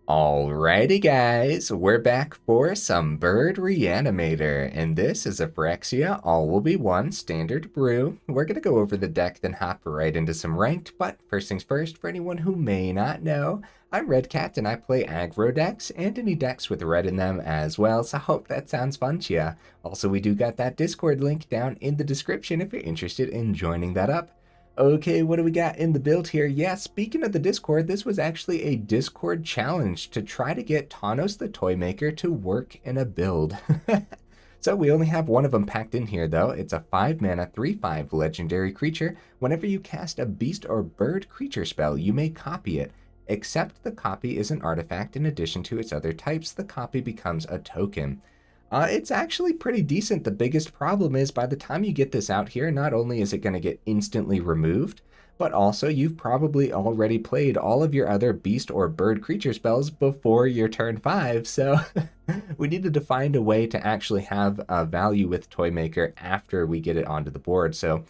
Alrighty guys, we're back for some Bird Reanimator, and this is a Phyrexia All Will Be One Standard Brew. We're going to go over the deck, then hop right into some Ranked, but first things first, for anyone who may not know, I'm Red Cat and I play aggro decks, and any decks with red in them as well, so I hope that sounds fun to ya. Also, we do got that Discord link down in the description if you're interested in joining that up. Okay, what do we got in the build here? Yeah, speaking of the Discord, this was actually a Discord challenge to try to get Tawnos the Toymaker to work in a build. So we only have one of them packed in here though. It's a 5 mana 3/5 legendary creature. Whenever you cast a beast or bird creature spell, you may copy it. Except the copy is an artifact in addition to its other types, the copy becomes a token. It's actually pretty decent. The biggest problem is by the time you get this out here, not only is it going to get instantly removed, but also you've probably already played all of your other beast or bird creature spells before your turn 5, so we needed to find a way to actually have a value with Toymaker after we get it onto the board. So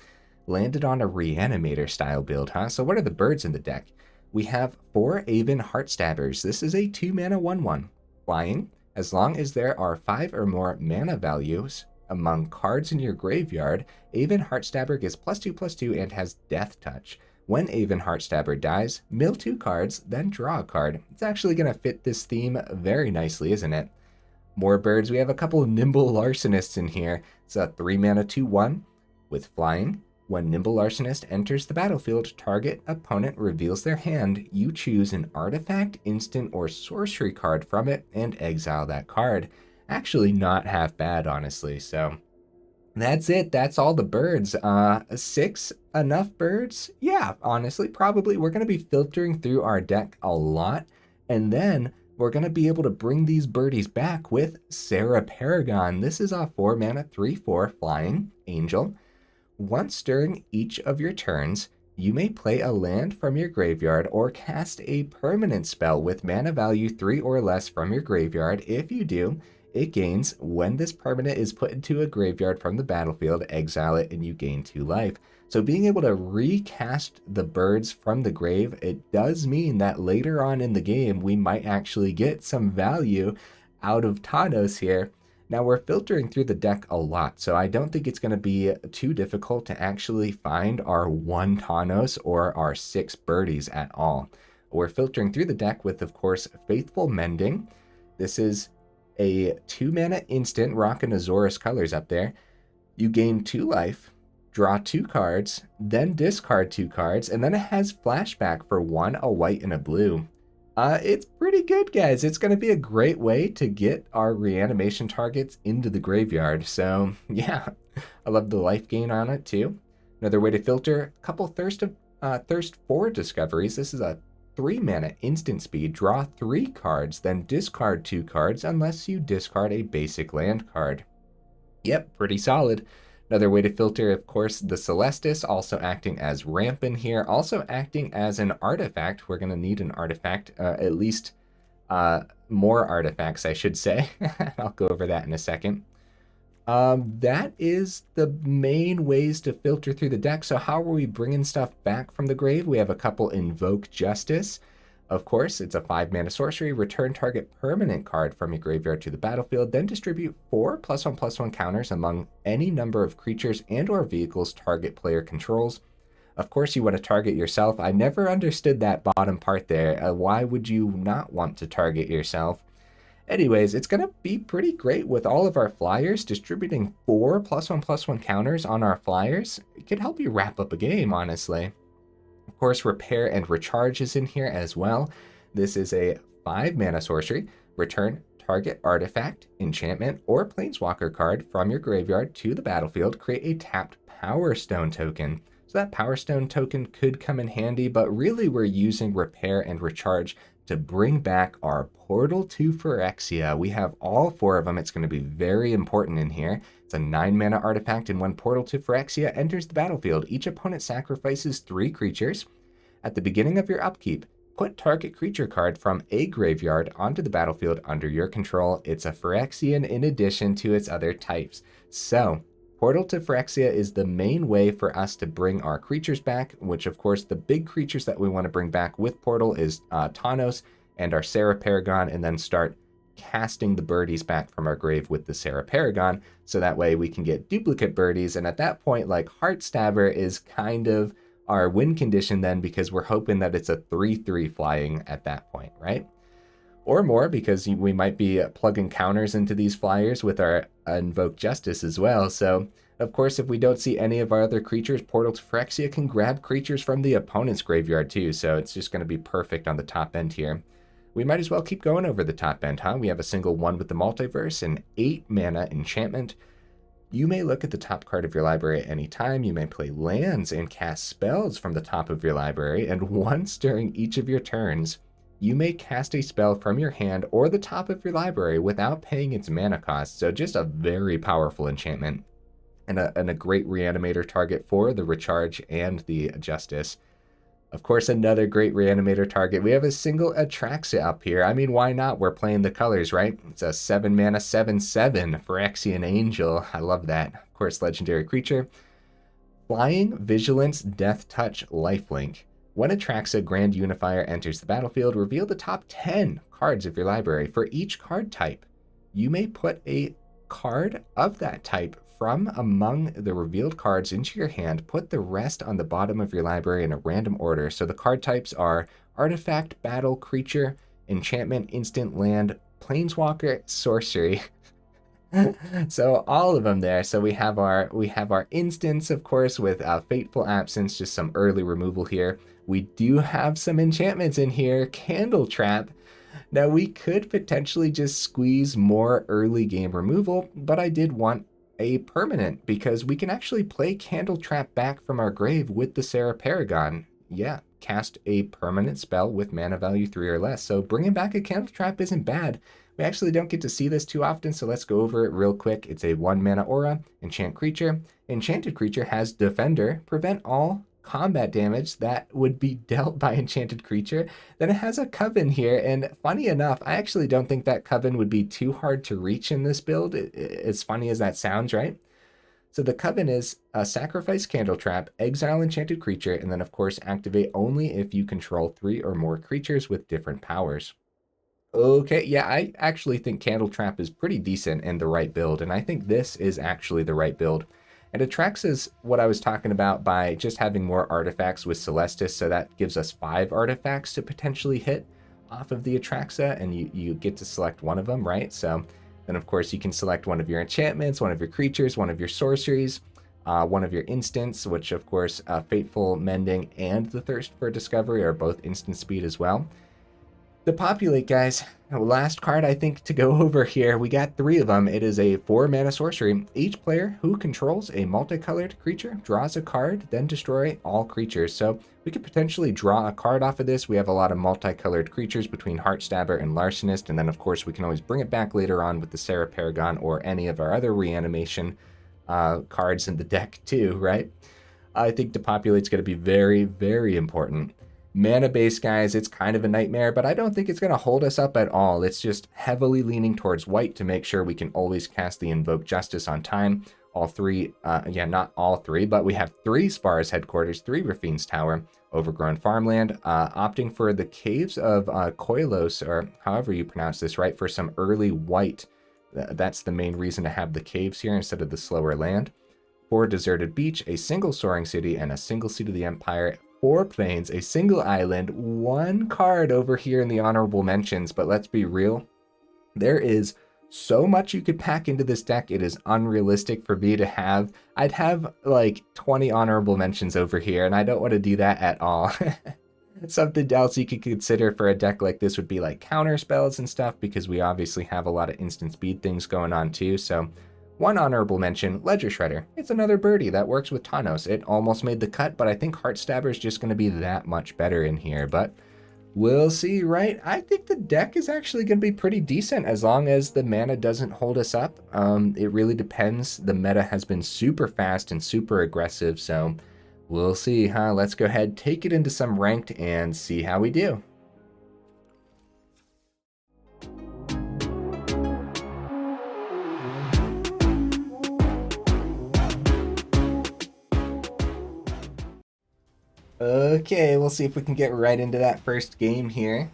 landed on a Reanimator style build, huh? So what are the birds in the deck? We have 4 Aven Heartstabbers. This is a 2 mana 1/1. Flying. As long as there are 5 or more mana values among cards in your graveyard, Aven Heartstabber gets +2/+2 and has Death Touch. When Aven Heartstabber dies, mill 2 cards, then draw a card. It's actually going to fit this theme very nicely, isn't it? More birds. We have a couple of Nimble Larcenists in here. It's a 3 mana 2/1 with flying. When Nimble Larcenist enters the battlefield, target opponent reveals their hand. You choose an artifact, instant, or sorcery card from it and exile that card. Actually not half bad, honestly. So that's it. That's all the birds. 6 enough birds? Yeah, honestly, probably. We're going to be filtering through our deck a lot, and then we're going to be able to bring these birdies back with Serra Paragon. This is a 4 mana 3/4 flying angel. Once during each of your turns, you may play a land from your graveyard or cast a permanent spell with mana value 3 or less from your graveyard. If you do, it gains when this permanent is put into a graveyard from the battlefield, exile it, and you gain 2 life. So being able to recast the birds from the grave, it does mean that later on in the game, we might actually get some value out of Tawnos here. Now we're filtering through the deck a lot, so I don't think it's going to be too difficult to actually find our 1 Tawnos or our 6 birdies at all. We're filtering through the deck with, of course, Faithful Mending. This is a 2 mana instant, rockin' Azorus colors up there. You gain 2 life, draw 2 cards, then discard 2 cards, and then it has flashback for 1, a white, and a blue. It's pretty good, guys. It's going to be a great way to get our reanimation targets into the graveyard. So, yeah, I love the life gain on it, too. Another way to filter, a couple Thirst for discoveries. This is a 3 mana instant speed. Draw 3 cards, then discard 2 cards unless you discard a basic land card. Yep, pretty solid. Another way to filter, of course, the Celestus, also acting as ramp in here, also acting as an artifact. We're going to need an artifact, at least more artifacts, I should say. I'll go over that in a second. That is the main ways to filter through the deck. So how are we bringing stuff back from the grave? We have a couple Invoke Justice. Of course, it's a 5 mana sorcery. Return target permanent card from your graveyard to the battlefield, then distribute 4 +1/+1 counters among any number of creatures and or vehicles target player controls. Of course, you want to target yourself. I never understood that bottom part there. Why would you not want to target yourself? Anyways, it's going to be pretty great with all of our flyers. Distributing 4 +1/+1 counters on our flyers, it could help you wrap up a game, honestly. Of course, Repair and Recharge is in here as well. This is a 5 mana sorcery. Return target artifact, enchantment, or planeswalker card from your graveyard to the battlefield. Create a tapped Power Stone token. So that Power Stone token could come in handy, but really we're using Repair and Recharge to bring back our Portal to Phyrexia. We have all 4 of them. It's going to be very important in here. It's a 9 mana artifact, and when Portal to Phyrexia enters the battlefield, each opponent sacrifices 3 creatures. At the beginning of your upkeep, put target creature card from a graveyard onto the battlefield under your control. It's a Phyrexian in addition to its other types. So, Portal to Phyrexia is the main way for us to bring our creatures back, which of course the big creatures that we want to bring back with Portal is Tawnos and our Serra Paragon, and then start casting the birdies back from our grave with the Serra Paragon, so that way we can get duplicate birdies. And at that point, like, Heartstabber is kind of our win condition then, because we're hoping that it's a 3/3 flying at that point, right? Or more, because we might be plugging counters into these flyers with our Invoke Justice as well. So, of course, if we don't see any of our other creatures, Portal to Phyrexia can grab creatures from the opponent's graveyard too, so it's just going to be perfect on the top end here. We might as well keep going over the top end, huh? We have a single 1 with the Multiverse, an 8 mana enchantment. You may look at the top card of your library at any time. You may play lands and cast spells from the top of your library, and once during each of your turns, you may cast a spell from your hand or the top of your library without paying its mana cost. So just a very powerful enchantment, and a great reanimator target for the Recharge and the Justice. Of course, another great reanimator target. We have a single Atraxa up here. I mean, why not? We're playing the colors, right? It's a 7 mana 7/7 Phyrexian Angel. I love that. Of course, legendary creature. Flying, Vigilance, Death Touch, Lifelink. When Atraxa Grand Unifier enters the battlefield, reveal the top 10 cards of your library. For each card type, you may put a card of that type from among the revealed cards into your hand. Put the rest on the bottom of your library in a random order. So the card types are Artifact, Battle, Creature, Enchantment, Instant, Land, Planeswalker, Sorcery. So all of them there. So we have our instants, of course, with Fateful Absence, just some early removal here. We do have some enchantments in here. Candletrap. Now we could potentially just squeeze more early game removal, but I did want a permanent, because we can actually play Candletrap back from our grave with the Serra Paragon. Yeah, cast a permanent spell with mana value 3 or less. So bringing back a Candletrap isn't bad. We actually don't get to see this too often, so let's go over it real quick. It's a 1 mana aura, enchant creature. Enchanted creature has Defender, prevent all combat damage that would be dealt by enchanted creature. Then it has a Coven here, and funny enough, I actually don't think that Coven would be too hard to reach in this build, as funny as that sounds, right? So the Coven is sacrifice Candletrap, exile enchanted creature, and then of course activate only if you control 3 or more creatures with different powers. Okay, yeah, I actually think Candletrap is pretty decent in the right build, and I think this is actually the right build. And Atraxa's what I was talking about by just having more artifacts with Celestus, so that gives us 5 artifacts to potentially hit off of the Atraxa, and you get to select one of them, right? So then of course you can select one of your enchantments, one of your creatures, one of your sorceries, one of your instants, which of course Faithful Mending and the Thirst for Discovery are both instant speed as well. Depopulate, guys. Last card I think to go over here. We got 3 of them. It is a 4 mana sorcery. Each player who controls a multicolored creature draws a card, then destroy all creatures. So we could potentially draw a card off of this. We have a lot of multicolored creatures between Heartstabber and Larcenist, and then of course we can always bring it back later on with the Serra Paragon or any of our other reanimation cards in the deck too, right? I think Depopulate's going to be very, very important. Mana base, guys, it's kind of a nightmare, but I don't think it's going to hold us up at all. It's just heavily leaning towards white to make sure we can always cast the Invoke Justice on time. All 3, yeah, not all 3, but we have 3 Spara's Headquarters, 3 Raffine's Tower, Overgrown Farmland, opting for the Caves of Koilos, or however you pronounce this, right, for some early white. That's the main reason to have the caves here instead of the slower land. 4 Deserted Beach, a single Soaring City, and a single Seat of the Empire. 4 planes, a single island, 1 card over here in the honorable mentions, but let's be real. There is so much you could pack into this deck, it is unrealistic for me to have. I'd have like 20 honorable mentions over here, and I don't want to do that at all. Something else you could consider for a deck like this would be like counter spells and stuff, because we obviously have a lot of instant speed things going on too, so... 1 honorable mention, Ledger Shredder. It's another birdie that works with Tawnos. It almost made the cut, but I think Heartstabber is just going to be that much better in here. But we'll see, right? I think the deck is actually going to be pretty decent as long as the mana doesn't hold us up. It really depends. The meta has been super fast and super aggressive, so we'll see, huh? Let's go ahead, take it into some ranked, and see how we do. Okay, we'll see if we can get right into that first game here.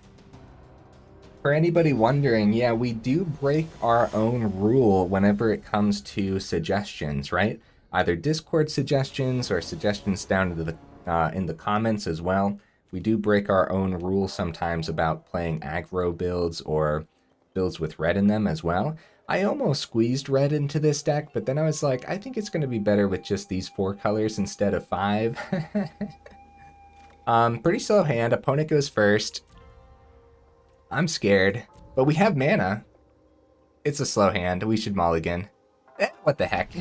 For anybody wondering, yeah, we do break our own rule whenever it comes to suggestions, right? Either Discord suggestions or suggestions down to the in the comments as well. We do break our own rule sometimes about playing aggro builds or builds with red in them as well. I almost squeezed red into this deck, but then I was like, I think it's going to be better with just these 4 colors instead of 5. Pretty slow hand. Opponent goes first. I'm scared, but we have mana. It's a slow hand. We should mulligan. What the heck?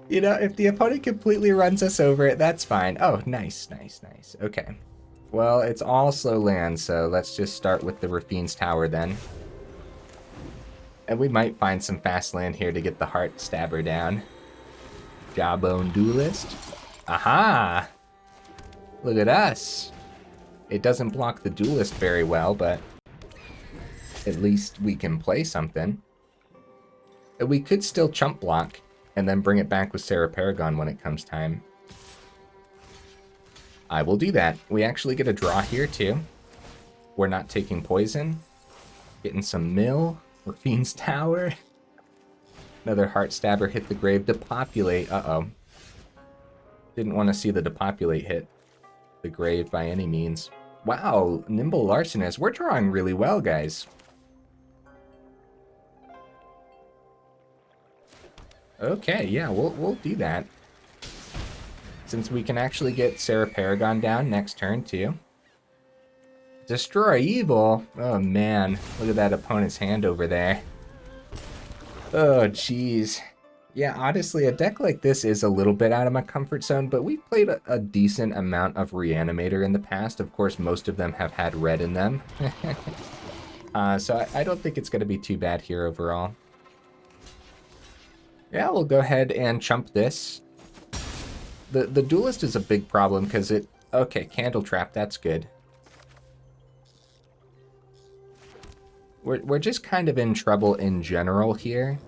You know, if the opponent completely runs us over, that's fine. Oh, nice, nice, nice. Okay. Well, it's all slow land, so let's just start with the Raffine's Tower then. And we might find some fast land here to get the Heartstabber down. Jawbone Duelist. Aha! Look at us. It doesn't block the Duelist very well, but at least we can play something. We could still chump block and then bring it back with Serra Paragon when it comes time. I will do that. We actually get a draw here too. We're not taking poison. Getting some mill. Raffine's Tower. Another Heartstabber hit the grave. Depopulate. Uh-oh. Didn't want to see the Depopulate hit the grave by any means. Wow, Nimble Larcenist. We're drawing really well, guys. Okay, yeah, we'll do that. Since we can actually get Serra Paragon down next turn, too. Destroy Evil? Oh, man. Look at that opponent's hand over there. Oh, jeez. Yeah, honestly, a deck like this is a little bit out of my comfort zone, but we've played a decent amount of Reanimator in the past. Of course, most of them have had red in them. So I don't think it's going to be too bad here overall. Yeah, we'll go ahead and chump this. The Duelist is a big problem because it... Okay, Candletrap, that's good. We're just kind of in trouble in general here.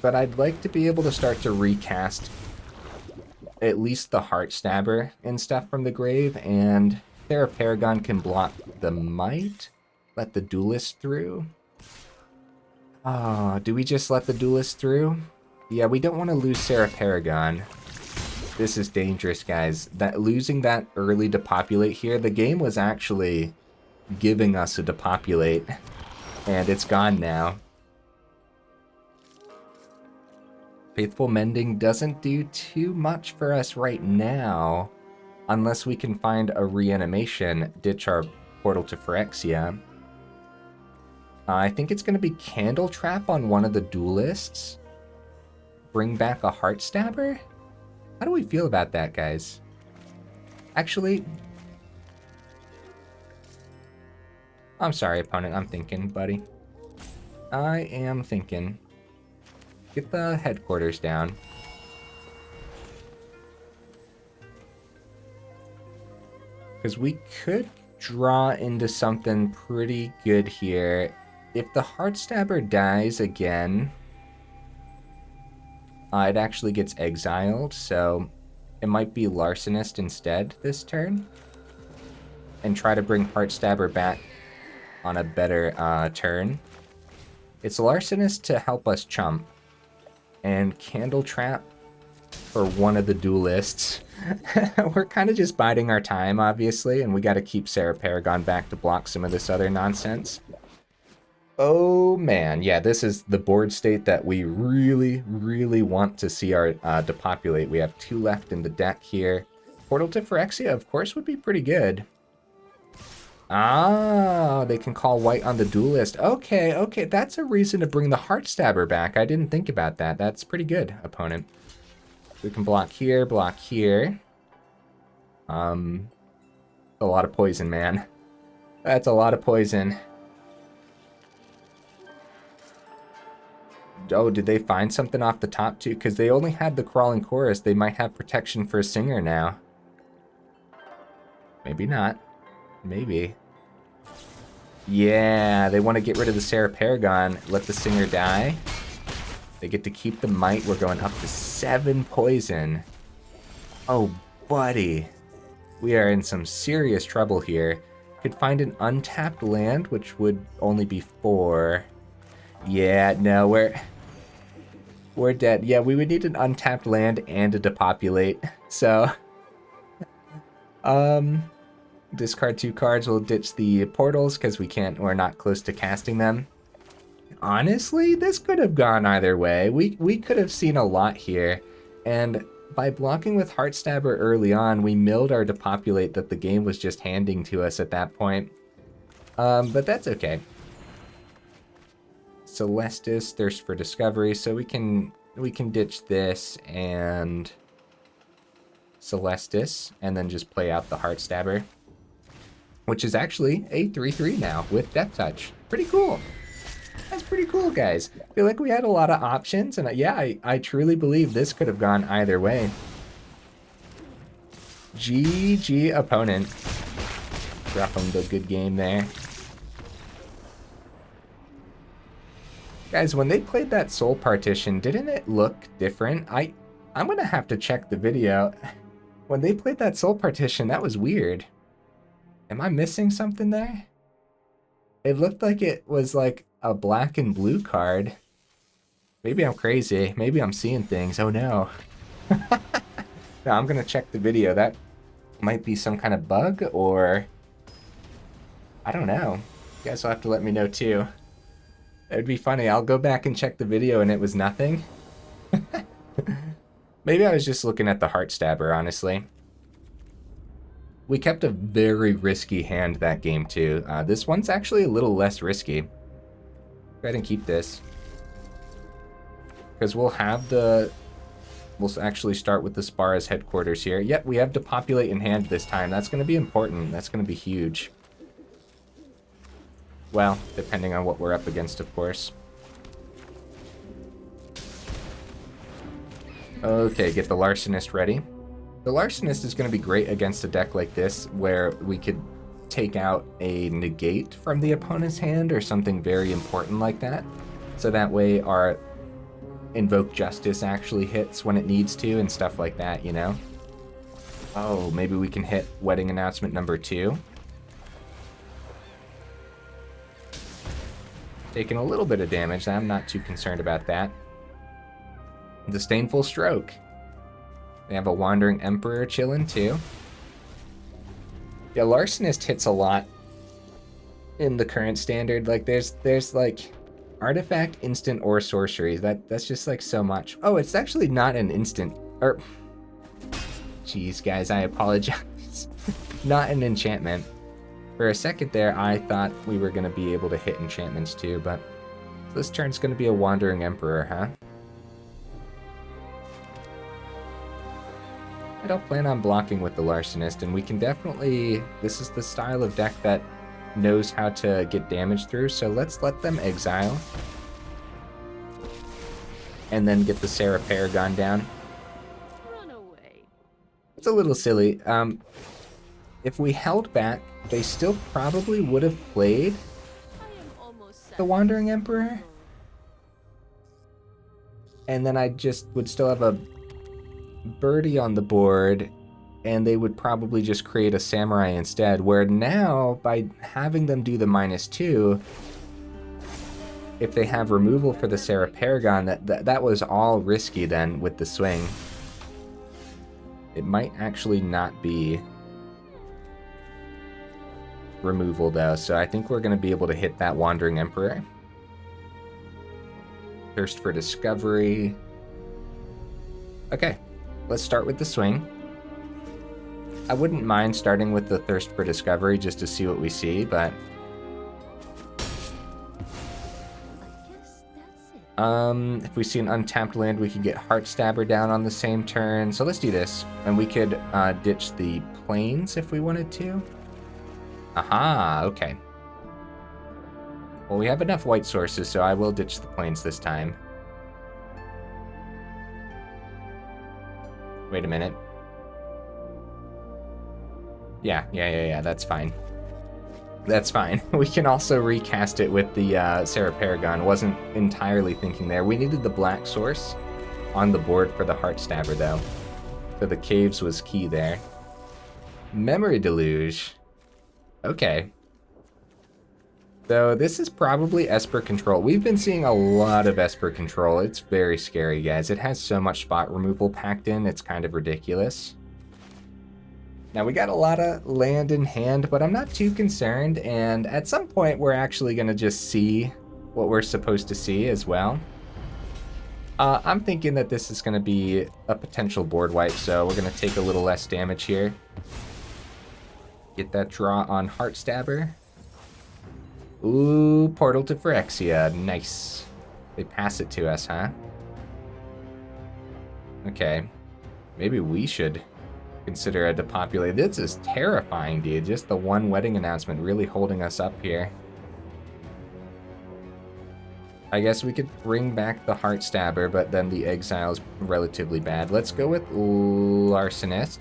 But I'd like to be able to start to recast at least the Heartstabber and stuff from the grave, and Serra Paragon can block the Might. Let the Duelist through. Oh, do we just let the Duelist through? Yeah, we don't want to lose Serra Paragon. This is dangerous, guys. Losing that early Depopulate here, the game was actually giving us a Depopulate, and it's gone now. Faithful Mending doesn't do too much for us right now, unless we can find a reanimation, ditch our portal to Phyrexia. I think it's going to be Candletrap on one of the Duelists. Bring back a Heartstabber? How do we feel about that, guys? Actually... I'm sorry, opponent. I'm thinking, buddy. I am thinking. Get the headquarters down. Because we could draw into something pretty good here. If the Heartstabber dies again, it actually gets exiled, so it might be Larcenist instead this turn. And try to bring Heartstabber back on a better turn. It's Larcenist to help us chump. And Candletrap for one of the Duelists. We're kind of just biding our time, obviously, and we got to keep Serra Paragon back to block some of this other nonsense. Oh man, yeah, this is the board state that we really, really want to see our Depopulate. We have 2 left in the deck here. Portal to Phyrexia, of course, would be pretty good. Ah, they can call white on the Duelist. Okay, okay, that's a reason to bring the Heartstabber back. I didn't think about that. That's pretty good, opponent. We can block here, block here. A lot of poison, man. That's a lot of poison. Oh, did they find something off the top too? Because they only had the Crawling Chorus. They might have protection for a Singer now. Maybe not. Maybe. Yeah, they want to get rid of the Serra Paragon. Let the Singer die. They get to keep the Might. We're going up to 7 poison. Oh, buddy. we are in some serious trouble here. Could find an untapped land, which would only be 4. Yeah, no, we're dead. Yeah, we would need an untapped land and a Depopulate. So, discard 2 cards. We'll ditch the portals because we're not close to casting them. Honestly, this could have gone either way. We could have seen a lot here, and by blocking with Heartstabber early on, we milled our Depopulate that the game was just handing to us at that point. But that's okay. Celestus, Thirst for Discovery, so we can ditch this and Celestus, and then just play out the Heartstabber, which is actually a 3/3 now with Death Touch. Pretty cool. That's pretty cool, guys. I feel like we had a lot of options, and yeah, I truly believe this could have gone either way. GG opponent. Dropping the good game there. Guys, when they played that Soul Partition, didn't it look different? I'm gonna have to check the video. When they played that Soul Partition, that was weird. Am I missing something there? It looked like it was like a black and blue card. Maybe I'm crazy. Maybe I'm seeing things. Oh no. No, I'm gonna check the video. That might be some kind of bug, or I don't know. You guys will have to let me know too. It would be funny. I'll go back and check the video and it was nothing. Maybe I was just looking at the Heartstabber, honestly. We kept a very risky hand that game too. This one's actually a little less risky. Go ahead and keep this. Because we'll actually start with the Spara's headquarters here. Yep, we have Depopulate in hand this time. That's going to be important. That's going to be huge. Well, depending on what we're up against, of course. Okay, get the Larcenist ready. The Larcenist is going to be great against a deck like this, where we could take out a negate from the opponent's hand or something very important like that. So that way our Invoke Justice actually hits when it needs to and stuff like that, you know? Oh, maybe we can hit Wedding Announcement number 2. Taking a little bit of damage. I'm not too concerned about that. Disdainful Stroke. They have a Wandering Emperor chilling too. Yeah, Larcenist hits a lot in the current standard. Like there's like artifact, instant, or sorcery. That's just like so much. Oh, it's actually not an instant. Or jeez, guys, I apologize. Not an enchantment. For a second there, I thought we were gonna be able to hit enchantments too, but this turn's gonna be a Wandering Emperor, huh? I don't plan on blocking with the Larcenist, and we can definitely... This is the style of deck that knows how to get damage through, so let's let them exile. And then get the Serra Paragon down. Run away. It's a little silly. If we held back, they still probably would have played the Wandering Emperor. And then I just would still have a birdie on the board, and they would probably just create a Samurai instead, where now, by having them do the -2, if they have removal for the Serra Paragon, that was all risky then with the swing. It might actually not be removal though, so I think we're going to be able to hit that Wandering Emperor. Thirst for Discovery. Okay, let's start with the swing. I wouldn't mind starting with the Thirst for Discovery just to see what we see, but if we see an untapped land, we could get Heartstabber down on the same turn. So let's do this, and we could ditch the plains if we wanted to. Aha, okay. Well, we have enough white sources, so I will ditch the plains this time. Wait a minute. Yeah, that's fine. That's fine. We can also recast it with the Serra Paragon. Wasn't entirely thinking there. We needed the black source on the board for the Heartstabber, though. So the Caves was key there. Memory Deluge. Okay. So this is probably Esper Control. We've been seeing a lot of Esper Control. It's very scary, guys. It has so much spot removal packed in, it's kind of ridiculous. Now we got a lot of land in hand, but I'm not too concerned, and at some point we're actually going to just see what we're supposed to see as well. I'm thinking that this is going to be a potential board wipe, so we're going to take a little less damage here. Get that draw on Heartstabber. Ooh, Portal to Phyrexia. Nice. They pass it to us, huh? Okay. Maybe we should consider a Depopulate. This is terrifying, dude. Just the one wedding announcement really holding us up here. I guess we could bring back the Heartstabber, but then the exile's relatively bad. Let's go with Larcenist.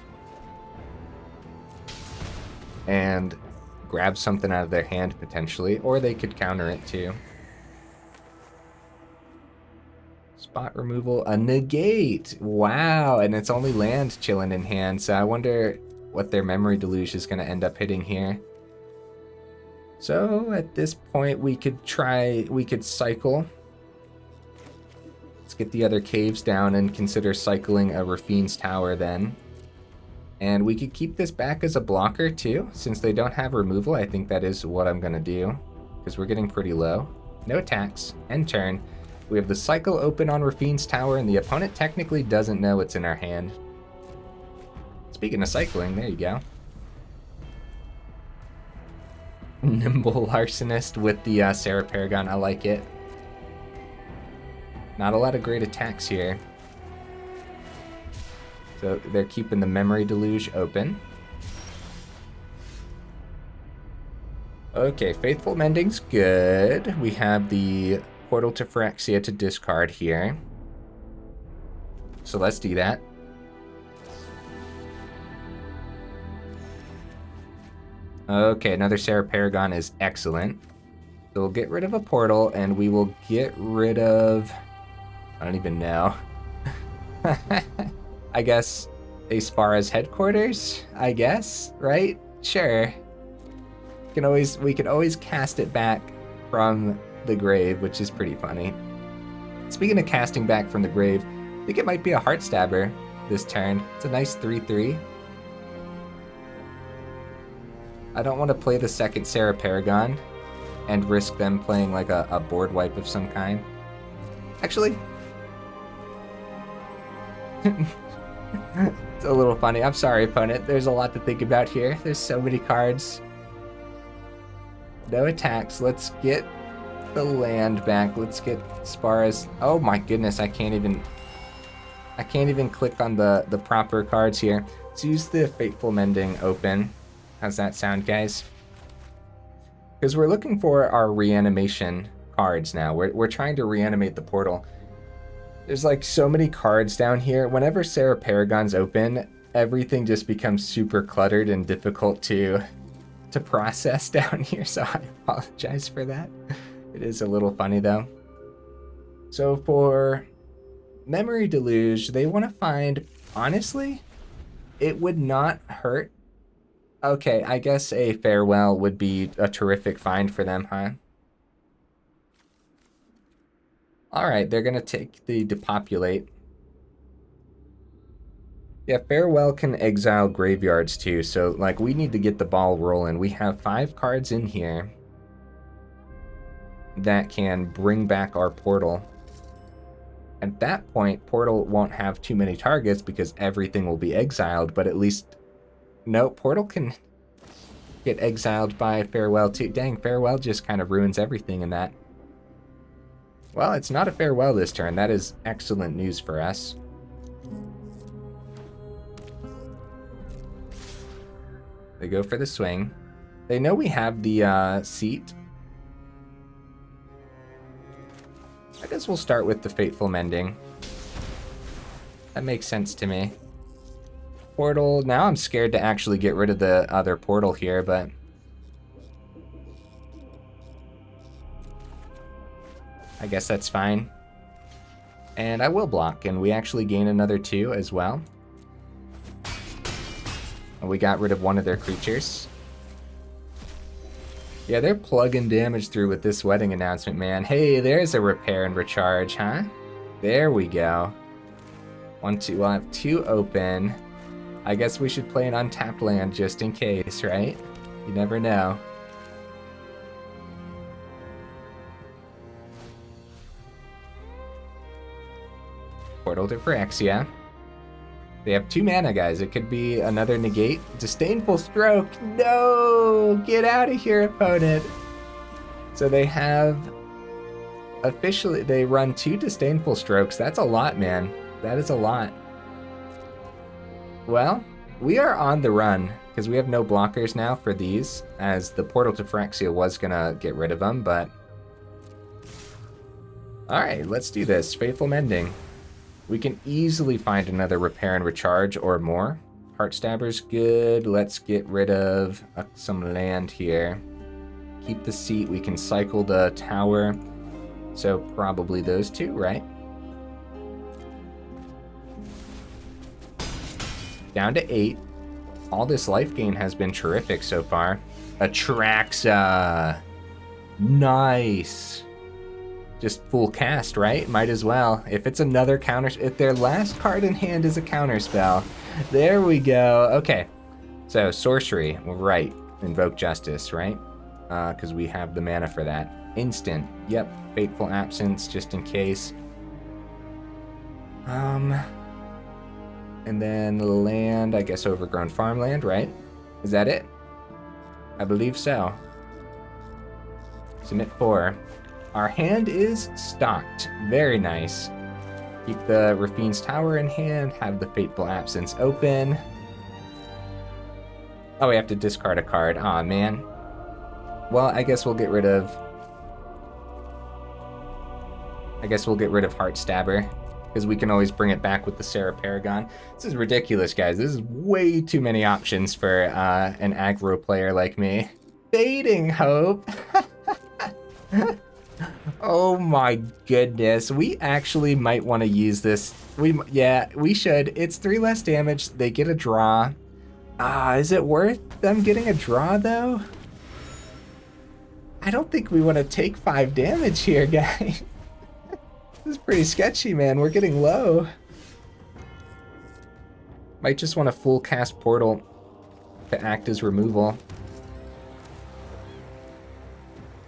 And grab something out of their hand, potentially. Or they could counter it, too. Spot removal, a negate. Wow, and it's only land chilling in hand, so I wonder what their Memory Deluge is going to end up hitting here. So at this point we could cycle. Let's get the other caves down and consider cycling a Raffine's Tower then. And we could keep this back as a blocker too. Since they don't have removal, I think that is what I'm going to do. Because we're getting pretty low. No attacks. End turn. We have the cycle open on Raffine's Tower, and the opponent technically doesn't know it's in our hand. Speaking of cycling, there you go. Nimble Larcenist with the Serra Paragon, I like it. Not a lot of great attacks here. So they're keeping the Memory Deluge open. Okay, Faithful Mending's good. We have the Portal to Phyrexia to discard here. So let's do that. Okay, another Serra Paragon is excellent. So we'll get rid of a portal, and we will get rid of... I don't even know. I guess a Spara's headquarters, I guess, right? Sure. We can always cast it back from the grave, which is pretty funny. Speaking of casting back from the grave, I think it might be a Heartstabber this turn. It's a nice 3/3. I don't want to play the second Serra Paragon and risk them playing like a board wipe of some kind. Actually, it's a little funny. I'm sorry, opponent. There's a lot to think about here. There's so many cards. No attacks. Let's get the land back. Let's get Spara's... Oh my goodness, I can't even click on the proper cards here. Let's use the Faithful Mending open. How's that sound, guys? Because we're looking for our reanimation cards now. We're trying to reanimate the portal. There's like so many cards down here. Whenever Serra Paragon's open, everything just becomes super cluttered and difficult to process down here, so I apologize for that. It is a little funny though. So for Memory Deluge, they want to find, honestly, it would not hurt. Okay, I guess a Farewell would be a terrific find for them, huh? Alright, they're gonna take the Depopulate. Yeah, Farewell can exile graveyards too, so like we need to get the ball rolling. We have 5 cards in here that can bring back our portal. At that point, portal won't have too many targets because everything will be exiled, but at least... No, portal can get exiled by Farewell too. Dang, Farewell just kind of ruins everything in that. Well, it's not a Farewell this turn. That is excellent news for us. They go for the swing. They know we have the seat. I guess we'll start with the Faithful Mending. That makes sense to me. Portal. Now I'm scared to actually get rid of the other portal here, but... I guess that's fine. And I will block, and we actually gain another 2 as well. And we got rid of one of their creatures. Yeah, they're plugging damage through with this wedding announcement, man. Hey, there's a repair and recharge, huh? There we go. 1, 2, we'll have 2 open. I guess we should play an untapped land just in case, right? You never know. Portal to Phyrexia. They have 2 mana, guys. It could be another negate. Disdainful Stroke. No! Get out of here, opponent. So they have... Officially, they run 2 Disdainful Strokes. That's a lot, man. That is a lot. Well, we are on the run, because we have no blockers now for these, as the Portal to Phyrexia was going to get rid of them, but... Alright, let's do this. Faithful Mending. We can easily find another repair and recharge or more. Heartstabber's good. Let's get rid of some land here. Keep the seat. We can cycle the tower. So probably those 2, right? Down to 8. All this life gain has been terrific so far. Atraxa. Nice. Just full cast, right? Might as well. If it's another counter, if their last card in hand is a counter spell. There we go. Okay. So sorcery, right. Invoke Justice, right? Because we have the mana for that. Instant. Yep. Fateful Absence, just in case. And then land, I guess Overgrown Farmland, right? Is that it? I believe so. Submit 4. Our hand is stocked. Very nice. Keep the Raffine's Tower in hand. Have the Fateful Absence open. Oh, we have to discard a card. Aw, man. Well, I guess we'll get rid of... Heartstabber. Because we can always bring it back with the Serra Paragon. This is ridiculous, guys. This is way too many options for an aggro player like me. Fading Hope. Oh my goodness. We actually might want to use this. Yeah, we should. It's 3 less damage. They get a draw. Is it worth them getting a draw, though? I don't think we want to take 5 damage here, guys. This is pretty sketchy, man. We're getting low. Might just want to full cast Portal to act as removal.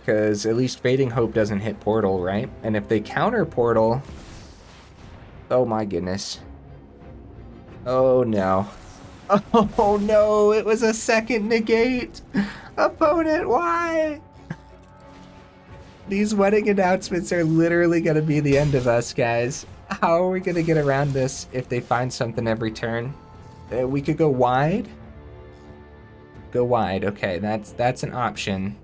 Because at least Fading Hope doesn't hit Portal, right? And if they counter Portal... Oh my goodness. Oh no. Oh no, it was a second negate! Opponent, why? These wedding announcements are literally going to be the end of us, guys. How are we going to get around this if they find something every turn? We could go wide? Go wide, okay, that's an option.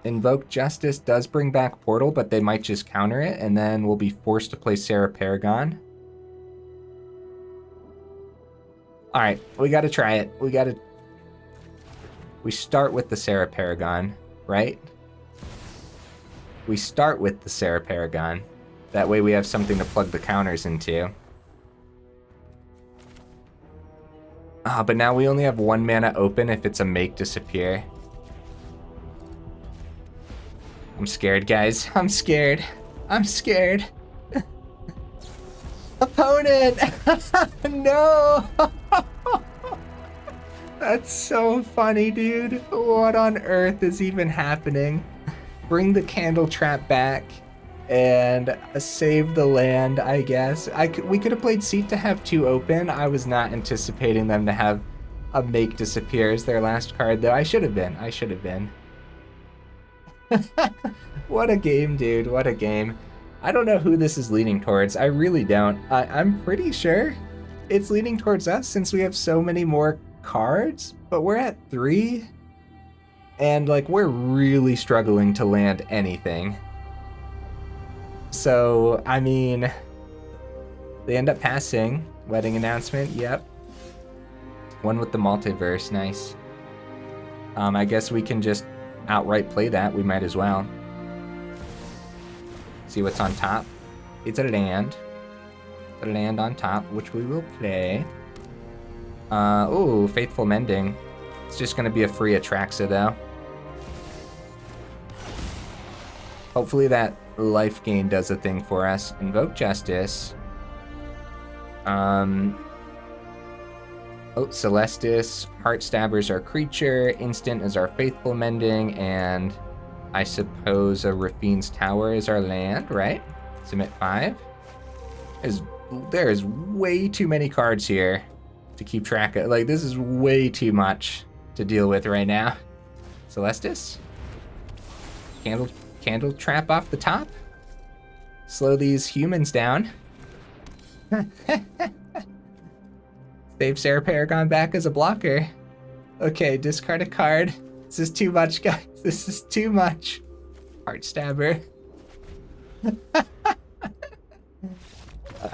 Invoke Justice does bring back Portal, but they might just counter it, and then we'll be forced to play Serra Paragon. Alright, we gotta try it. We start with the Serra Paragon, right? We start with the Serra Paragon. That way we have something to plug the counters into. But now we only have 1 mana open if it's a Make Disappear. I'm scared, guys. I'm scared. I'm scared. Opponent! No! That's so funny, dude. What on earth is even happening? Bring the Candletrap back and save the land, I guess. We could have played Seat to have 2 open. I was not anticipating them to have a Make Disappear as their last card, though. I should have been. What a game, dude. What a game. I don't know who this is leaning towards. I really don't. I'm pretty sure it's leaning towards us since we have so many more cards, but we're at 3. And, like, we're really struggling to land anything. So, I mean, they end up passing. Wedding announcement, yep. One with the Multiverse, nice. I guess we can just outright play that. We might as well. See what's on top. It's a land. A land on top, which we will play. Ooh, Faithful Mending. It's just gonna be a free Atraxa though. Hopefully that life gain does a thing for us. Invoke Justice. Oh, Celestus. Heartstabber's our creature. Instant is our Faithful Mending. And I suppose a Raffine's Tower is our land, right? Submit 5. There is way too many cards here to keep track of. Like, this is way too much to deal with right now. Celestus? Candletrap off the top? Slow these humans down. Save Serra Paragon back as a blocker. Okay, discard a card. This is too much, guys. This is too much. Heartstabber.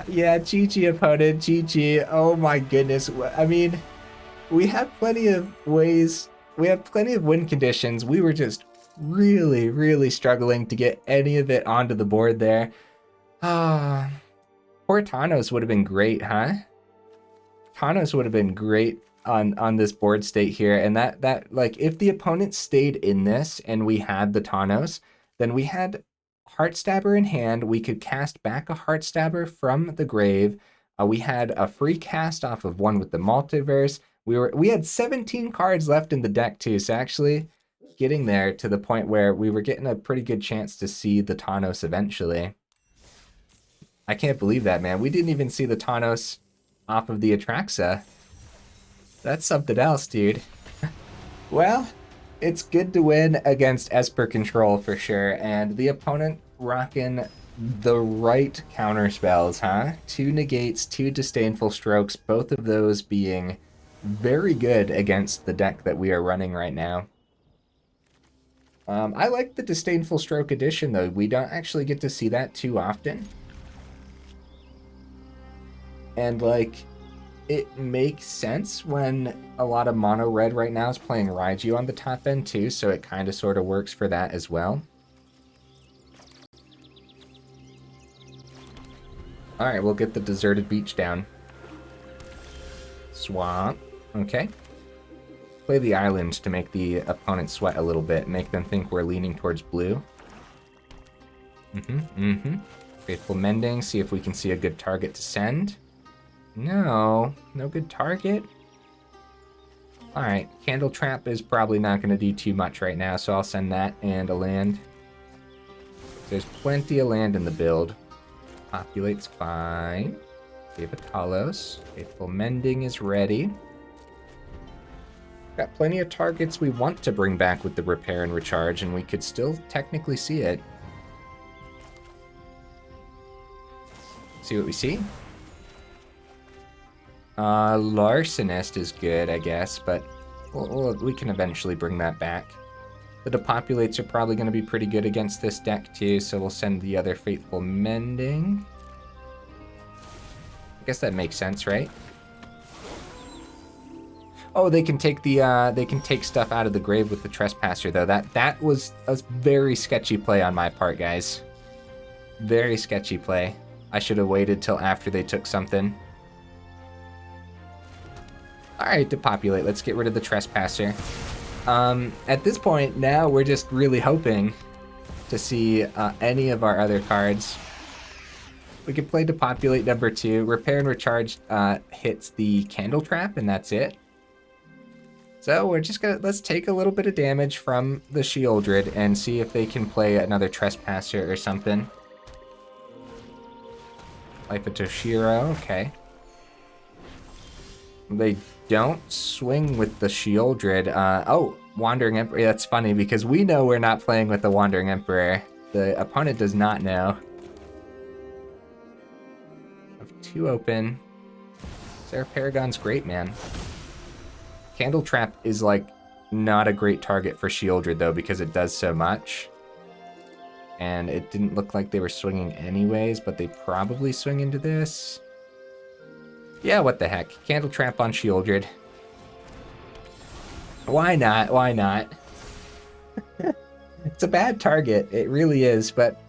Yeah, GG opponent, GG. Oh my goodness. I mean, we have plenty of ways. We have plenty of win conditions. We were just really, really struggling to get any of it onto the board there. Ah, poor Tawnos would have been great, huh? Tawnos would have been great on this board state here. And that like, if the opponent stayed in this and we had the Tawnos, then we had Heartstabber in hand. We could cast back a Heartstabber from the grave. We had a free cast off of one with the Multiverse. We had 17 cards left in the deck too, so actually getting there to the point where we were getting a pretty good chance to see the Tawnos eventually. I can't believe that, man. We didn't even see the Tawnos off of the Atraxa. That's something else, dude. Well, it's good to win against Esper Control for sure, and the opponent rocking the right counter spells, huh? 2 negates, 2 disdainful strokes, both of those being very good against the deck that we are running right now. I like the disdainful stroke edition though. We don't actually get to see that too often. And like, it makes sense when a lot of mono red right now is playing Raiju on the top end too, so it kind of sort of works for that as well. Alright, we'll get the deserted beach down. Swamp. Okay. Play the island to make the opponent sweat a little bit, make them think we're leaning towards blue. Faithful Mending, see if we can see a good target to send. No good target. Alright, Candletrap is probably not going to do too much right now, so I'll send that and a land. There's plenty of land in the build. Populate's fine. Save a Talos. Faithful Mending is ready. Got plenty of targets we want to bring back with the repair and recharge, and we could still technically see it. See what we see? Larcenist is good, I guess, but we can eventually bring that back. The Depopulates are probably going to be pretty good against this deck too, so we'll send the other Faithful Mending. I guess that makes sense, right? Oh, they can take stuff out of the grave with the Trespasser though. That was a very sketchy play on my part, guys. Very sketchy play. I should have waited till after they took something. Alright, Depopulate. Let's get rid of the Trespasser. At this point, now we're just really hoping to see any of our other cards. We could play Depopulate number 2. Repair and Recharge hits the Candletrap, and that's it. So we're just gonna, let's take a little bit of damage from the Shieldred and see if they can play another Trespasser or something. Life of Toshiro, okay. They don't swing with the Shieldred. Oh, Wandering Emperor. Yeah, that's funny because we know we're not playing with the Wandering Emperor. The opponent does not know. I have 2 open. Serra Paragon's great, man. Candletrap is like not a great target for Shieldred though because it does so much. And it didn't look like they were swinging anyways, but they probably swing into this. Yeah, what the heck. Candletrap on Shieldred. Why not? Why not? It's a bad target. It really is, but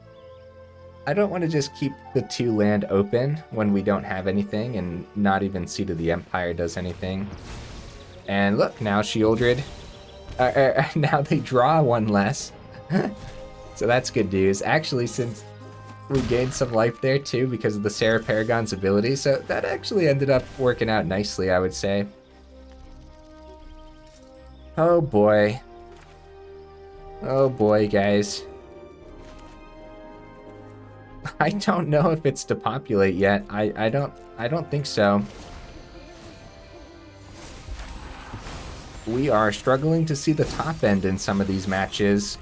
I don't want to just keep the 2 land open when we don't have anything, and not even Seed of the Empire does anything. And look, now Shieldred, now they draw 1 less. So that's good news. Actually, since we gained some life there too because of the Serra Paragon's ability, so that actually ended up working out nicely, I would say. Oh boy. Oh boy, guys. I don't know if it's Depopulate yet. I don't think so. We are struggling to see the top end in some of these matches.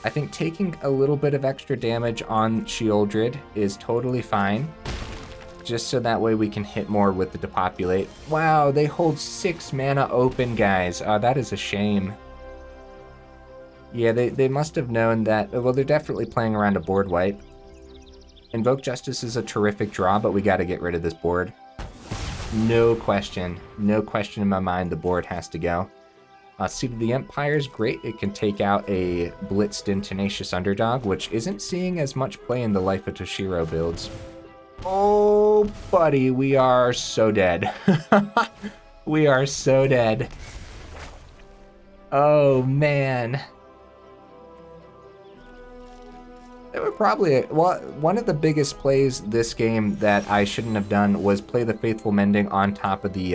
I think taking a little bit of extra damage on Shieldred is totally fine. Just so that way we can hit more with the Depopulate. Wow, they hold 6 mana open, guys. That is a shame. Yeah, they must have known that. Well, they're definitely playing around a board wipe. Invoke Justice is a terrific draw, but we got to get rid of this board. No question. No question in my mind, the board has to go. Seed of the Empire is great. It can take out a blitzed and tenacious underdog, which isn't seeing as much play in the Life of Toshiro builds. Oh, buddy, we are so dead. We are so dead. Oh, man. There were probably, well, one of the biggest plays this game that I shouldn't have done was play the Faithful Mending on top of the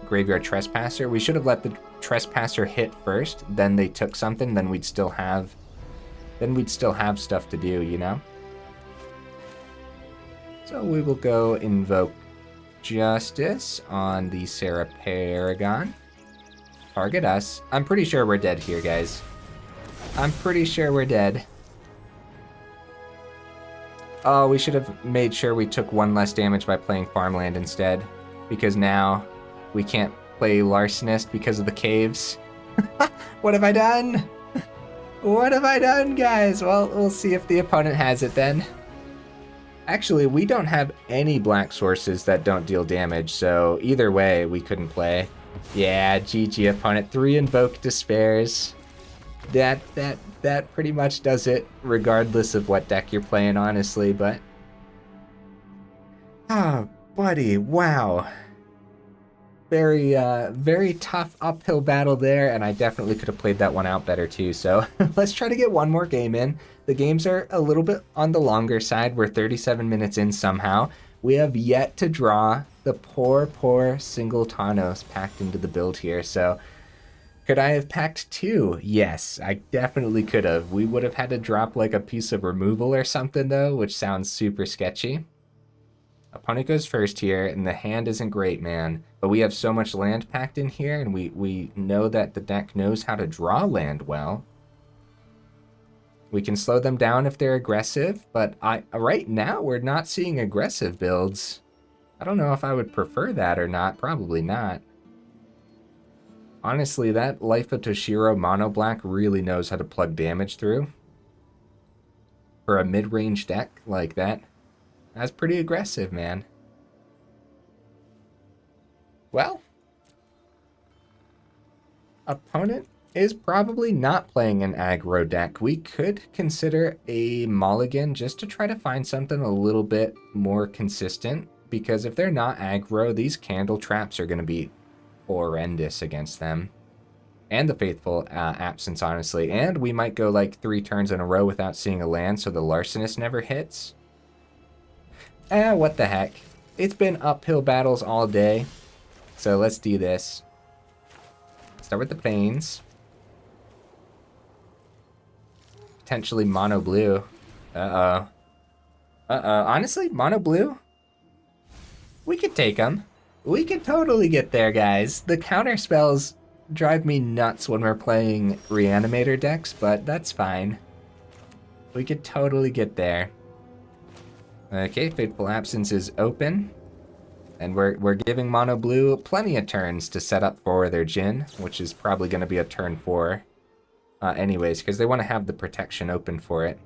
Graveyard Trespasser. We should have let the Trespasser hit first, then they took something, then we'd still have stuff to do, you know? So we will go Invoke Justice on the Serra Paragon. Target us. I'm pretty sure we're dead here, guys. I'm pretty sure we're dead. Oh, we should have made sure we took 1 less damage by playing Farmland instead. Because now we can't play Larcenist because of the caves. What have I done? What have I done, guys? Well, we'll see if the opponent has it then. Actually, we don't have any black sources that don't deal damage, so either way, we couldn't play. Yeah, GG opponent. 3 Invoke Despairs. That pretty much does it, regardless of what deck you're playing, honestly, but... Oh, buddy, wow. Very tough uphill battle there, and I definitely could have played that one out better too, so let's try to get one more game in. The games are a little bit on the longer side. We're 37 minutes in somehow. We have yet to draw the poor single Tawnos packed into the build here, so... Could I have packed 2? Yes, I definitely could have. We would have had to drop like a piece of removal or something though, which sounds super sketchy. Opponent goes first here, and the hand isn't great, man. But we have so much land packed in here, and we know that the deck knows how to draw land well. We can slow them down if they're aggressive, but right now we're not seeing aggressive builds. I don't know if I would prefer that or not. Probably not. Honestly, that Life of Toshiro Mono Black really knows how to plug damage through. For a mid-range deck like that, that's pretty aggressive, man. Well, opponent is probably not playing an aggro deck. We could consider a mulligan just to try to find something a little bit more consistent, because if they're not aggro, these Candletraps are going to be horrendous against them. And the Faithful Absence, honestly. And we might go like 3 turns in a row without seeing a land, so the Larcenist never hits. What the heck. It's been uphill battles all day. So let's do this. Start with the Plains. Potentially mono blue. Uh-oh. Honestly, mono blue? We could take them. We could totally get there, guys. The counter spells drive me nuts when we're playing Reanimator decks, but that's fine. We could totally get there. Okay, Fateful Absence is open. And we're giving mono blue plenty of turns to set up for their Djinn, which is probably going to be a turn 4 anyways, because they want to have the protection open for it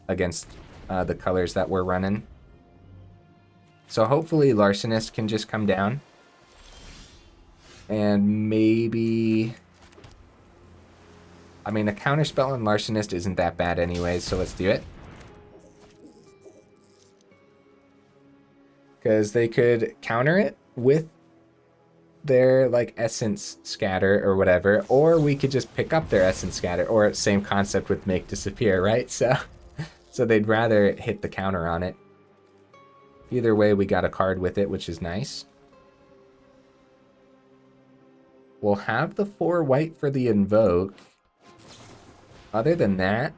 against the colors that we're running. So hopefully Larcenist can just come down. And maybe... I mean, a counterspell on Larcenist isn't that bad anyways, so let's do it. because they could counter it with their like essence scatter or whatever, or we could just pick up their essence scatter, or same concept with make disappear, right? So they'd rather hit the counter on it. Either way, we got a card with it, which is nice. We'll have the 4 white for the invoke. Other than that,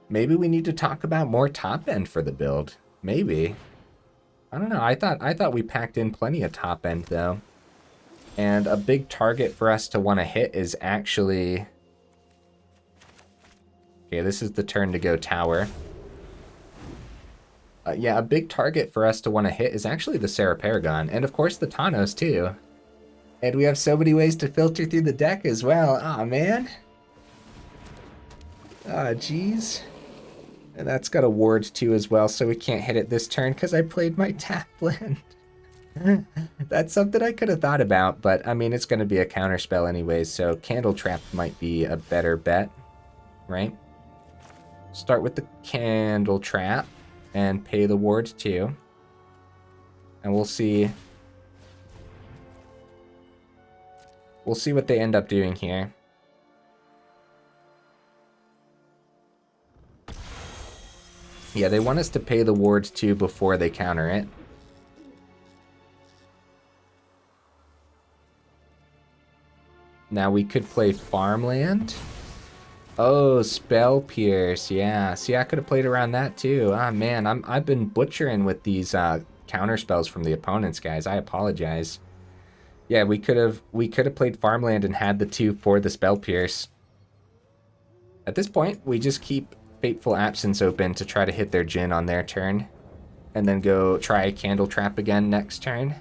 maybe we need to talk about more top end for the build. Maybe. I don't know. I thought we packed in plenty of top end though. And a big target for us to want to hit is actually... Okay, this is the turn to go tower. Yeah, a big target for us to want to hit is actually the Serra Paragon, and of course the Tawnos too. And we have so many ways to filter through the deck as well. Aw, man. Ah, jeez. And that's got a ward too as well, so we can't hit it this turn because I played my tap land. That's something I could have thought about, but I mean, it's going to be a counterspell anyways, so Candletrap might be a better bet, right? Start with the Candletrap and pay the ward too. And we'll see. We'll see what they end up doing here. Yeah, they want us to pay the ward too before they counter it. Now we could play Farmland. Oh, Spell Pierce, yeah. See, I could have played around that too. Ah, man, I've been butchering with these counter spells from the opponents, guys. I apologize. Yeah, we could have played Farmland and had the 2 for the Spell Pierce. At this point, we just keep Faithful Absence open to try to hit their Djinn on their turn, and then go try Candletrap again next turn.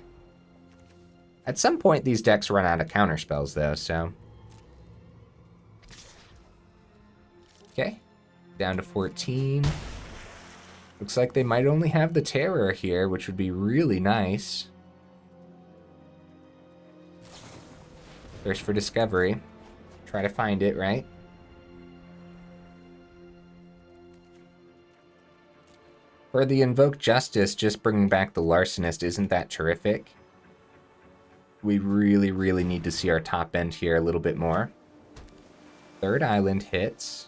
At some point, these decks run out of counter spells, though, so... Okay, down to 14. Looks like they might only have the Terror here, which would be really nice. Thirst for Discovery. Try to find it, right? For the Invoke Justice, just bringing back the Larcenist, isn't that terrific? We really, really need to see our top end here a little bit more. Third island hits.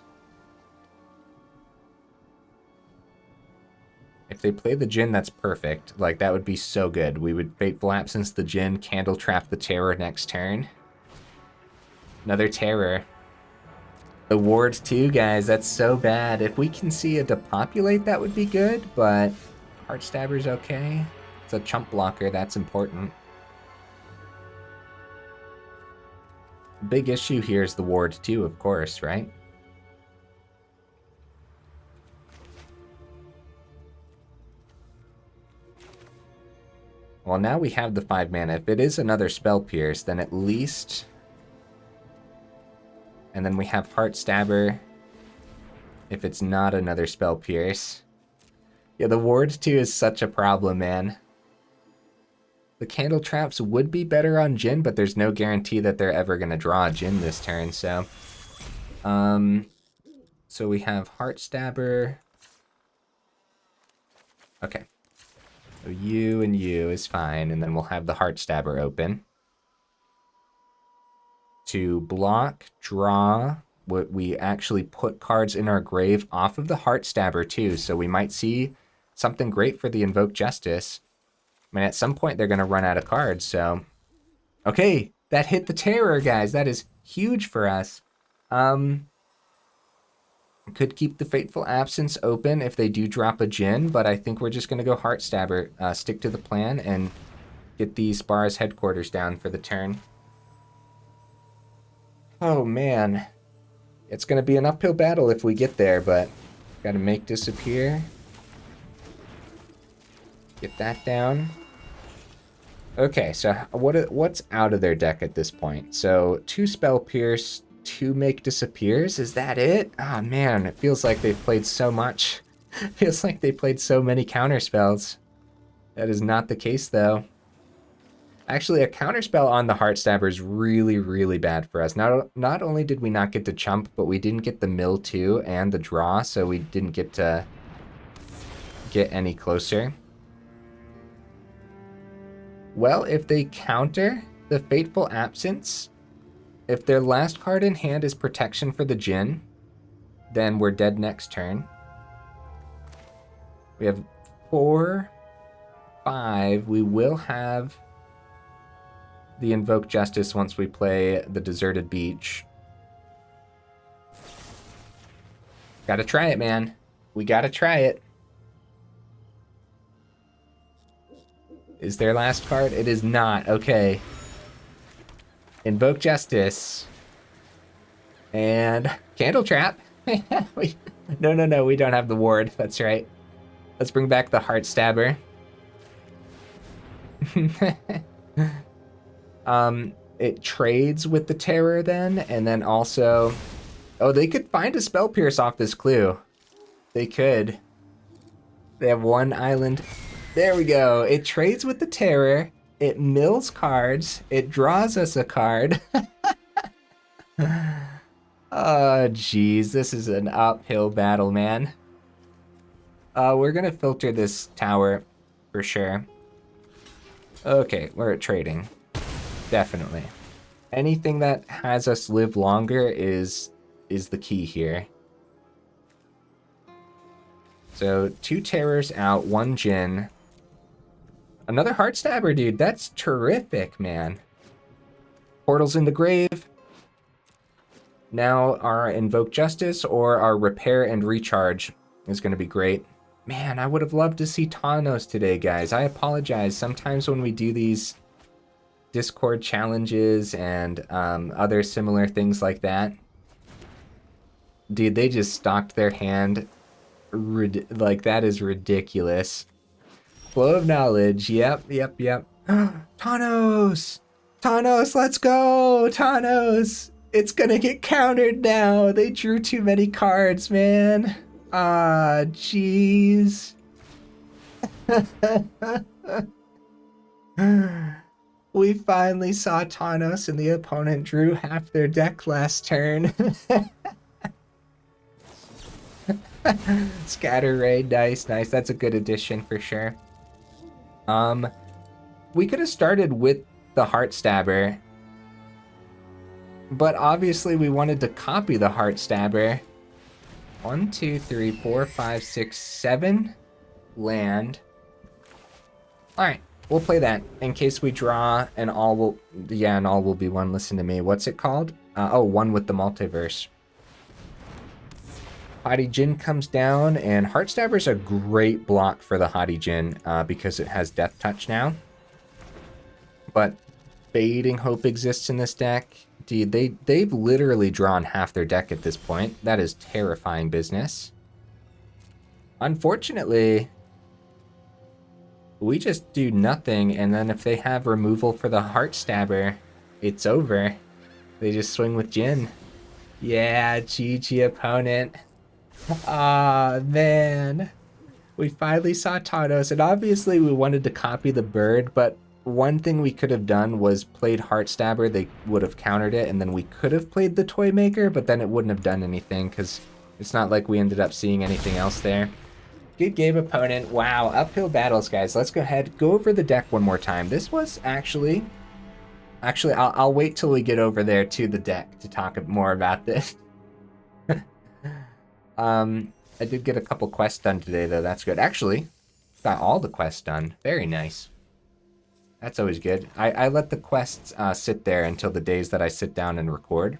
If they play the Djinn, that's perfect. Like, that would be so good. We would Fateful Absence the Djinn, Candletrap the Terror next turn. Another Terror. The ward too, guys. That's so bad. If we can see a Depopulate, that would be good, but Heartstabber's okay. It's a chump blocker. That's important. The big issue here is the ward too, of course, right? Well, now we have the 5 mana. If it is another Spell Pierce, then at least... And then we have Heartstabber. If it's not another Spell Pierce. Yeah, the ward too is such a problem, man. The Candletraps would be better on Djinn, but there's no guarantee that they're ever going to draw a Djinn this turn, so... So we have Heartstabber. Okay. So you and you is fine, and then we'll have the Heartstabber open. To block, draw, we actually put cards in our grave off of the Heartstabber too, so we might see something great for the Invoke Justice. I mean, at some point they're going to run out of cards, so... Okay, that hit the Terror, guys. That is huge for us. Could keep the Fateful Absence open if they do drop a Djinn, but I think we're just going to go Heartstabber, stick to the plan, and get the Spara's headquarters down for the turn. Oh, man. It's going to be an uphill battle if we get there, but got to make disappear. Get that down. Okay, so what's out of their deck at this point? So 2 Spell Pierce, 2 Make Disappears, is that it? Ah, man, it feels like they've played so much. Feels like they played so many counterspells. That is not the case, though. Actually, a counterspell on the Heartstabber is really, really bad for us. Not only did we not get to chump, but we didn't get the mill too, and the draw, so we didn't get to get any closer. Well, if they counter the Fateful Absence, if their last card in hand is protection for the Djinn, then we're dead next turn. We have 4, 5. We will have the Invoke Justice once we play the Deserted Beach. Gotta try it, man. We gotta try it. Is their last card? It is not. Okay. Invoke Justice. And Candletrap. No, we don't have the ward. That's right. Let's bring back the Heartstabber. It trades with the Terror then, and then also... Oh, they could find a Spell Pierce off this clue. They could. They have one island. There we go. It trades with the Terror. It mills cards. It draws us a card. Oh, geez. This is an uphill battle, man. We're going to filter this tower for sure. Okay, we're at trading. Definitely. Anything that has us live longer is the key here. So 2 Terrors out, 1 Djinn. Another Heartstabber, dude. That's terrific, man. Portals in the grave. Now our Invoke Justice or our Repair and Recharge is going to be great. Man, I would have loved to see Tawnos today, guys. I apologize. Sometimes when we do these Discord challenges and other similar things like that, dude, they just stocked their hand. Like, that is ridiculous. Flow of Knowledge. Yep. Tawnos! Tawnos, let's go! Tawnos! It's gonna get countered now. They drew too many cards, man. Ah, jeez. We finally saw Tawnos and the opponent drew half their deck last turn. Scatter Raid, nice. That's a good addition for sure. We could have started with the Heartstabber, but obviously we wanted to copy the Heartstabber. 1, 2, 3, 4, 5, 6, 7 land. All right, we'll play that in case we draw, and all will be one. Listen to me. What's it called? One with the Multiverse. Haughty Djinn comes down, and Heartstabber's a great block for the Haughty Djinn because it has Death Touch now. But Fading Hope exists in this deck. Dude, they've literally drawn half their deck at this point. That is terrifying business. Unfortunately, we just do nothing, and then if they have removal for the Heartstabber, it's over. They just swing with Djinn. Yeah, GG opponent. Ah, man. We finally saw Tawnos, and obviously we wanted to copy the bird, but one thing we could have done was played Heartstabber. They would have countered it, and then we could have played the Toymaker, but then it wouldn't have done anything, because it's not like we ended up seeing anything else there. Good game, opponent. Wow, uphill battles, guys. Let's go ahead, go over the deck one more time. This was actually, I'll wait till we get over there to the deck to talk more about this. I did get a couple quests done today, though. That's good. Actually, got all the quests done. Very nice. That's always good. I let the quests sit there until the days that I sit down and record.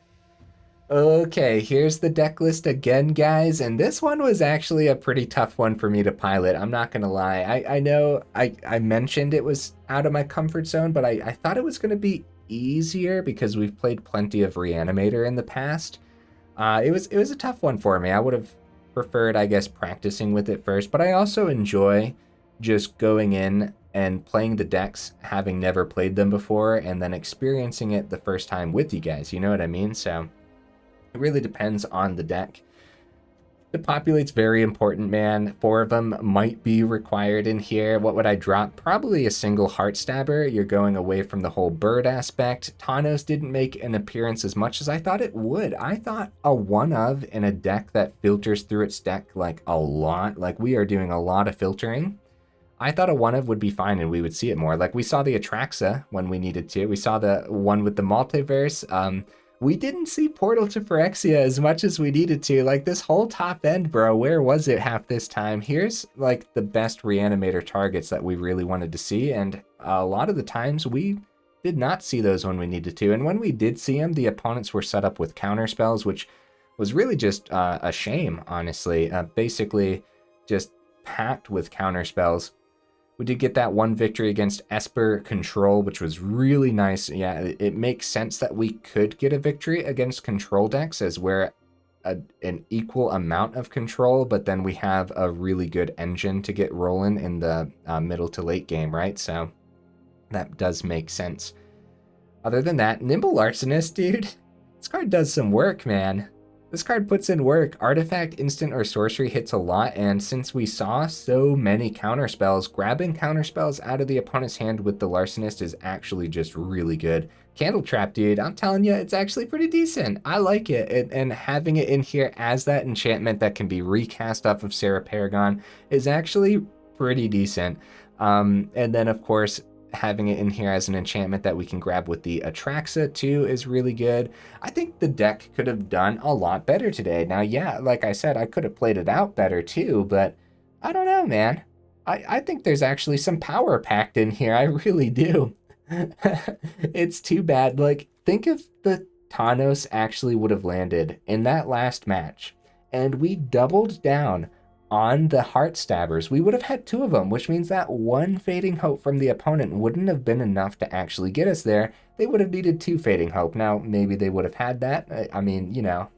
Okay, here's the deck list again, guys, and this one was actually a pretty tough one for me to pilot. I'm not gonna lie. I know I mentioned it was out of my comfort zone, but I thought it was gonna be easier because we've played plenty of Reanimator in the past. It was a tough one for me. I would have preferred, I guess, practicing with it first, but I also enjoy just going in and playing the decks, having never played them before, and then experiencing it the first time with you guys, you know what I mean? So it really depends on the deck. Depopulate's very important, man. 4 of them might be required in here. What would I drop? Probably a single Heartstabber. You're going away from the whole bird aspect. Tawnos didn't make an appearance as much as I thought it would. I thought a one of in a deck that filters through its deck like a lot. Like we are doing a lot of filtering. I thought a one of would be fine and we would see it more. Like we saw the Atraxa when we needed to. We saw the one with the Multiverse. We didn't see Portal to Phyrexia as much as we needed to. Like this whole top end, bro, where was it half this time? Here's like the best reanimator targets that we really wanted to see. And a lot of the times we did not see those when we needed to. And when we did see them, the opponents were set up with counter spells, which was really just a shame, honestly. Basically just packed with counter spells. We did get that one victory against Esper Control, which was really nice. Yeah, it makes sense that we could get a victory against control decks as we're an equal amount of control, but then we have a really good engine to get rolling in the middle to late game, right? So that does make sense. Other than that, Nimble Larcenist, dude, this card does some work, man. This card puts in work. Artifact, instant, or sorcery hits a lot, and since we saw so many counterspells, grabbing counterspells out of the opponent's hand with the Larcenist is actually just really good. Candletrap, dude, I'm telling you, it's actually pretty decent. I like it, and having it in here as that enchantment that can be recast off of Serra Paragon is actually pretty decent. And then, of course, having it in here as an enchantment that we can grab with the Atraxa too is really good. I think the deck could have done a lot better today. Now, yeah, like I said, I could have played it out better too, but I don't know, man. I think there's actually some power packed in here. I really do. It's too bad. Like, think if the Tawnos actually would have landed in that last match and we doubled down on the Heartstabbers, we would have had 2 of them, which means that one Fading Hope from the opponent wouldn't have been enough to actually get us there. They would have needed 2 Fading Hope. Now, maybe they would have had that. I mean, you know,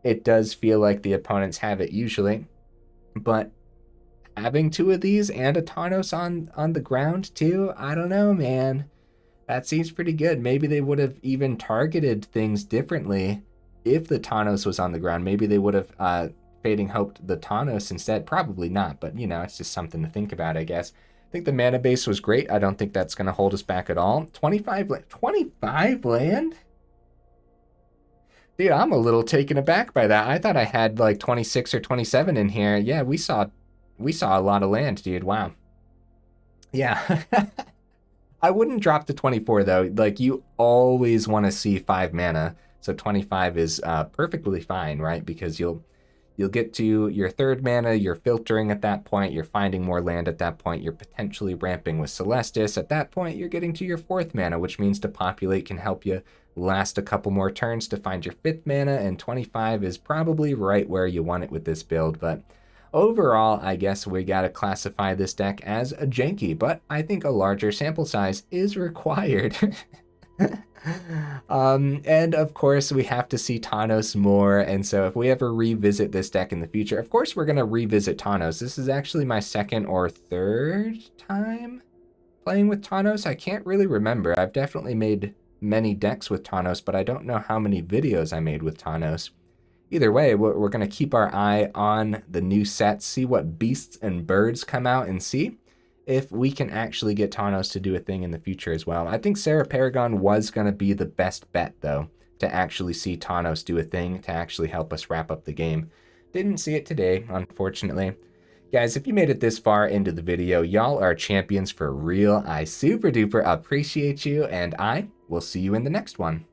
it does feel like the opponents have it usually. But having 2 of these and a Tawnos on the ground too, I don't know, man. That seems pretty good. Maybe they would have even targeted things differently if the Tawnos was on the ground. Maybe they would have Fading hoped the Tawnos instead. Probably not, but you know, it's just something to think about, I guess. I think the mana base was great. I don't think that's going to hold us back at all. 25 land? Dude, I'm a little taken aback by that. I thought I had like 26 or 27 in here. Yeah, we saw a lot of land, dude. Wow. Yeah. I wouldn't drop to 24 though. Like you always want to see 5 mana. So 25 is perfectly fine, right? Because you'll get to your 3rd mana, you're filtering at that point, you're finding more land at that point, you're potentially ramping with Celestus. At that point, you're getting to your 4th mana, which means Depopulate can help you last a couple more turns to find your 5th mana, and 25 is probably right where you want it with this build. But overall, I guess we gotta classify this deck as a janky, but I think a larger sample size is required. And of course we have to see Tawnos more, and so if we ever revisit this deck in the future, of course we're going to revisit Tawnos. This is actually my 2nd or 3rd time playing with Tawnos. I can't really remember. I've definitely made many decks with Tawnos, but I don't know how many videos I made with Tawnos. Either way, we're going to keep our eye on the new sets, see what beasts and birds come out, and see if we can actually get Tawnos to do a thing in the future as well. I think Serra Paragon was going to be the best bet, though, to actually see Tawnos do a thing, to actually help us wrap up the game. Didn't see it today, unfortunately. Guys, if you made it this far into the video, y'all are champions for real. I super duper appreciate you, and I will see you in the next one.